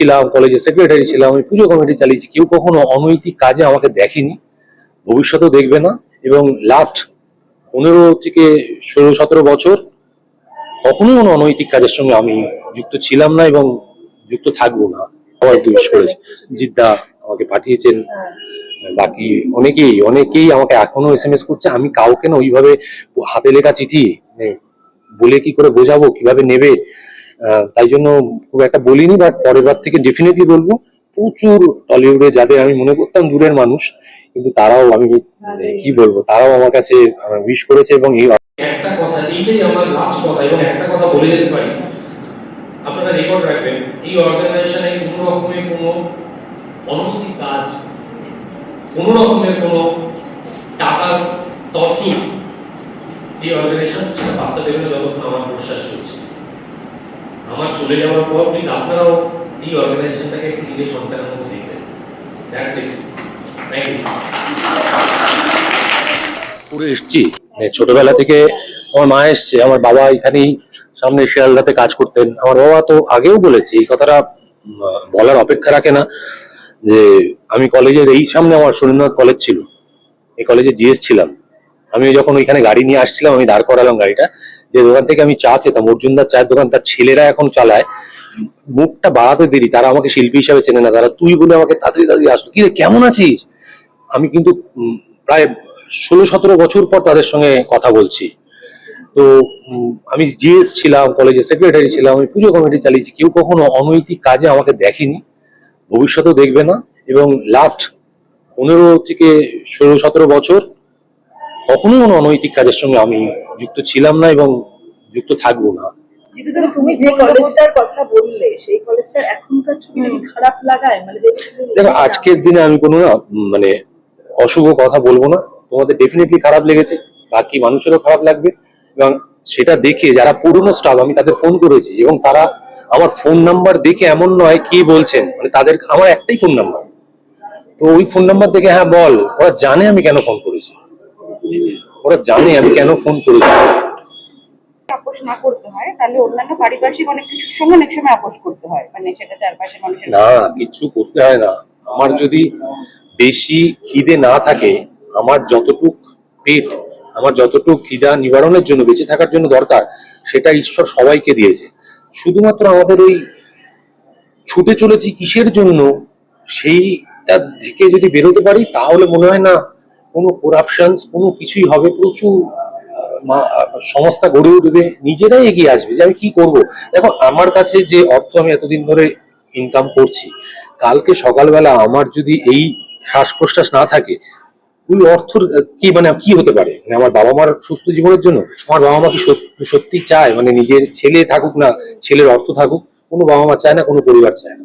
ছিলাম, কলেজে সেক্রেটারি ছিলাম, আমি পুজো কমিটি চালিয়েছি। কেউ কখনো অনৈতিক কাজে আমাকে দেখেনি, ভবিষ্যতেও দেখবে না। এবং লাস্ট 15 থেকে 16-17 বছর কখনোই কোনো অনৈতিক কাজের সঙ্গে আমি যুক্ত ছিলাম না এবং যুক্ত থাকবো না। সবাই জিজ্ঞেস করেছে, জিদ্দা আমাকে পাঠিয়েছেন, বাকি অনেকেই অনেকেই আমাকে এখনো SMS করছে। আমি কাউকে না ওইভাবে হাতে লেখা চিঠি বলে কি করে বোঝাবো, কিভাবে নেবে, তাই জন্য খুব একটা বলিনি। বাট পরের বার থেকে ডেফিনেটলি বলবো। প্রচুর টলিউডে যাদের আমি মনে করতাম দূরের মানুষ, কিন্তু তারাও, আমি কি বলবো, তারাও আমার কাছে উইশ করেছে। এবং এই একটা কথা, এইটাই আমার লাস্ট কথা, এবং একটা কথা বলে যেতে পারি, আপনারা রেকর্ড রাখবেন, এই অর্গানাইজেশনে কোনো রকমের কোনো অনৈতিক কাজ, কোনো রকমের কোনো টাকার তরচুর এই অর্গানাইজেশন সেটা পাত্তা দেবে না যতক্ষণ আমার প্রশ্বাস চলছে। আমার চলে যাওয়ার পর প্লিজ আপনারাও এই অর্গানাইজেশনটাকে একটু নিজের সন্তানের মতো দেখবেন। That's it, thank you. পুরো এসছি ছোটবেলা থেকে, আমার মা এসছে, আমার বাবা এখানেই সামনে শিয়ালদাতে কাজ করতেন। আমার বাবা তো আগেও বলেছে এই কথাটা, বলার অপেক্ষা রাখে না, যে আমি কলেজের এই সামনে আমার সুরেন্দ্রনাথ কলেজ ছিল, এই কলেজে জিএস ছিলাম। আমি যখন ওইখানে গাড়ি নিয়ে আসছিলাম, আমি দাঁড় করালাম গাড়িটা, যে দোকান থেকে আমি চা খেতাম, অর্জুনদার চায়ের দোকান, তার ছেলেরা এখন চালায়। মুখটা বাড়াতে দেরি, তারা আমাকে শিল্পী হিসাবে চেনে না, তারা তুই বলে আমাকে তাড়াতাড়ি তাড়াতাড়ি আসলো, কি রে কেমন আছিস। আমি কিন্তু প্রায় 16-17 বছর পর তাদের সঙ্গে কথা বলছি। তো আমি জিএস ছিলাম, কলেজে সেক্রেটারি ছিলাম, আমি পুজো কমিটি চালিয়েছি। কেউ কখনো অনৈতিক কাজে আমাকে দেখেনি, ভবিষ্যতেও দেখবে না। এবং লাস্ট 15 থেকে 16-17 বছর কখনোই কোনো অনৈতিক কাজের সঙ্গে আমি যুক্ত ছিলাম না এবং যুক্ত থাকবো না। তুমি যে কলেজটার কথা বললে, সেই কলেজটার এখনকার ছবিটা কি খারাপ লাগায়? মানে দেখো, আজকের দিনে আমি কোনো না মানে অশুভ কথা বলবো না। তোমাদের ডেফিনেটলি খারাপ লেগেছে, বাকি মানুষেরও খারাপ লাগবে। এবং সেটা দেখে যারা পুরনো স্টাফ, আমি তাদের ফোন করেছি, এবং তারা আমার ফোন নাম্বার দেখে এমন নয় কি বলছেন, মানে তাদের আমার একটাই ফোন নাম্বার, তো ওই ফোন নাম্বার দেখে হ্যাঁ বল, ওরা জানে আমি কেন ফোন করেছি, ওরা জানে আমি কেন ফোন করেছি। আপোষ না করতে হয়, তাহলে অন্যান্য পারিপার্শ্বিক অনেক কিছুর সঙ্গে অনেক সময় আপোষ করতে হয়, মানে সেটা চারপাশের মানুষের। না, কিছু করতে হয় না। আমার যদি বেশি খিদে না থাকে, আমার যতটুক পেট, আমার যতটুক খিদা নিবারণের জন্য, বেঁচে থাকার জন্য দরকার, সেটা ঈশ্বর সবাইকে দিয়েছে। শুধুমাত্র আমাদের ওই ছুটে চলেছি কিসের জন্য, সেইটা থেকে যদি বেরোতে পারি, তাহলে মনে হয় না কোনো করাপশন, কোনো কিছুই হবে। প্রচুর সংস্থা গড়ে উঠবে, নিজেরাই এগিয়ে আসবে যে আমি কি করব। দেখো, আমার কাছে যে অর্থ আমি এতদিন ধরে ইনকাম করছি, কালকে সকালবেলা আমার যদি এই শ্বাস প্রশ্বাস না থাকে, ওই অর্থ কি মানে কি হতে পারে। মানে আমার বাবা মার সুস্থ জীবনের জন্য, আমার বাবা মা কি সত্যি চায় মানে নিজের ছেলে থাকুক না, ছেলের অর্থ থাকুক? কোনো বাবা মা চায় না, কোনো পরিবার চায় না।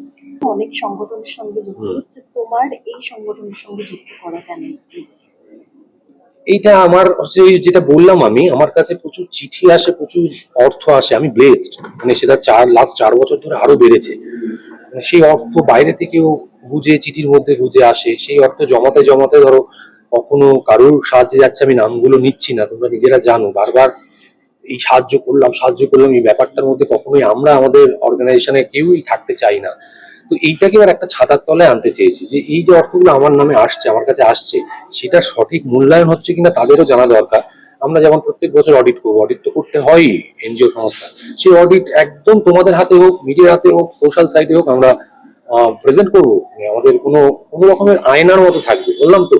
অনেক সংগঠনের সঙ্গে যুক্ত হচ্ছে, তোমার এই সংগঠনের সঙ্গে যুক্ত করা কেন? এইটা আমার হচ্ছে যেটা বললাম, আমি আমার কাছে প্রচুর চিঠি আসে, প্রচুর অর্থ আসে, আমি ব্লেসড। মানে সেটা লাস্ট 4 বছর ধরে আরো বেড়েছে। মানে সেই অর্থ বাইরে থেকেও বুঝে, চিঠির মধ্যে বুঝে আসে। সেই অর্থ জমাতে জমাতে ধরো কখনো কারোর সাহায্যে যাচ্ছে, আমি নামগুলো নিচ্ছি না, তোমরা নিজেরা জানো, বারবার এই সাহায্য করলাম সাহায্য করলাম, এই ব্যাপারটার মধ্যে কখনোই আমরা আমাদের অর্গানাইজেশনে কেউই থাকতে চাই না। তো এইটাকে এবার একটা ছাতার তলায় আনতে চেয়েছি, যে এই যে অর্থগুলো আমার নামে আসছে, আমার কাছে আসছে, সেটা সঠিক মূল্যায়ন হচ্ছে কিনা তাদেরও জানা দরকার। আমরা যেমন প্রত্যেক বছর অডিট করবো, অডিট তো করতে হয় এনজিও সংস্থা, সেই অডিট একদম তোমাদের হাতে হোক, মিডিয়ার হাতে হোক, সোশ্যাল সাইটে হোক, আমরা প্রেজেন্ট করবো। আমাদের কোনো কোনো রকমের আয়নার মতো থাকবে। বললাম তো,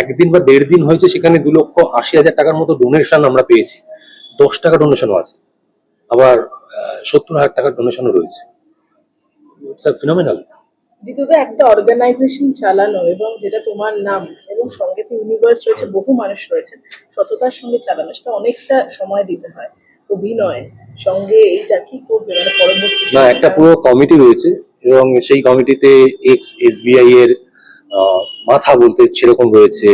একদিন বা 1.5 দিন হয়েছে, সেখানে 2,80,000 টাকার মতো ডোনেশন আমরা পেয়েছি। 10 টাকা ডোনেশনও আছে, আবার 70,000 টাকার ডোনেশনও রয়েছে। ইটস ফিনোমেনাল। জিতুদা, একটা অর্গানাইজেশন চালানো, এবং যেটা তোমার নাম, এবং সঙ্গে ইউনিভার্স রয়েছে, বহু মানুষ রয়েছেন, সততার সঙ্গে চালানো, সেটা অনেকটা সময় দিতে হয়, অভিনয় সঙ্গে এইটা কি করবে মানে পরবর্তী না, একটা পুরো কমিটি রয়েছে, এবং সেই কমিটিতে এক্স SBI এর মাথা বলতে সেরকম রয়েছে,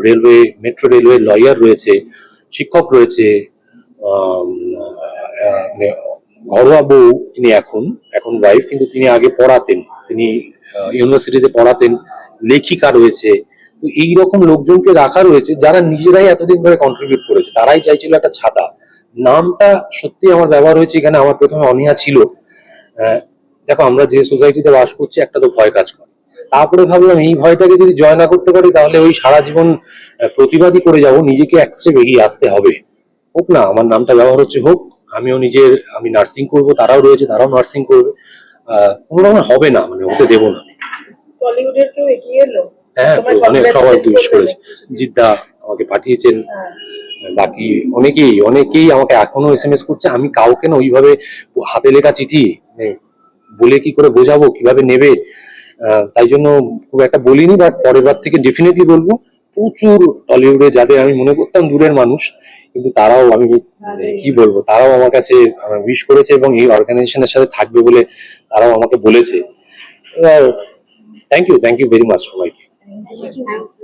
রেলওয়ে, মেট্রো রেলওয়ে লয়ার রয়েছে, শিক্ষক রয়েছে, মানে ঘরোয়া বউ, তিনি এখন এখন ওয়াইফ, কিন্তু তিনি আগে পড়াতেন, তিনি ইউনিভার্সিটিতে পড়াতেন, লেখিকা রয়েছে। তো এইরকম লোকজনকে রাখা রয়েছে যারা নিজেরাই এতদিন ধরে কন্ট্রিবিউট করেছে। তারাই চাইছিল একটা ছাতা। নামটা সত্যি আমার ব্যবহার হয়েছে এখানে, আমার প্রথমে অনীহা ছিল, দেখো আমরা যে সোসাইটিতে বাস করছি একটা তো ভয় কাজ করে, তারপরে ভাবলাম এই ভয়টাকে যদি জয় না করতে পারি তাহলে ওই সারা জীবন প্রতিবাদী করে যাব, নিজেকে এক স্টেপ এগিয়ে আসতে হবে। হোক না, আমার নামটা ব্যবহার হচ্ছে হোক, আমি নার্সিং করব, তারাও রয়েছে তারাও নার্সিং করবে, কোনো রকম হবে না, মানে হতে দেবো না। টলিউডের কেউ এগিয়ে এলো? হ্যাঁ, তোমায় অনেক সবাই congratulate উইশ করবে করেছে, নাকি? জিদ্দা আমাকে পাঠিয়েছেন, হ্যাঁ। বাকি অনেকেই আমাকে এখনো এসএমএস করছে। আমি কাউকে না ওইভাবে হাতে লেখা চিঠি মানে বলে কি করে বোঝাবো, কিভাবে নেবে, তাই জন্য খুব একটা বলিনি, বাট পরের বার থেকে ডেফিনেটলি বলবো। প্রচুর টলিউডে যাদের আমি মনে করতাম দূরের মানুষ, কিন্তু তারাও কি বলবো, তারাও আমার কাছে উইশ করেছে এবং এই অর্গানাইজেশনের সাথে থাকবে বলে তারাও আমাকে বলেছে। থ্যাংক ইউ ভেরি মাচ সবাইকে। Thank you.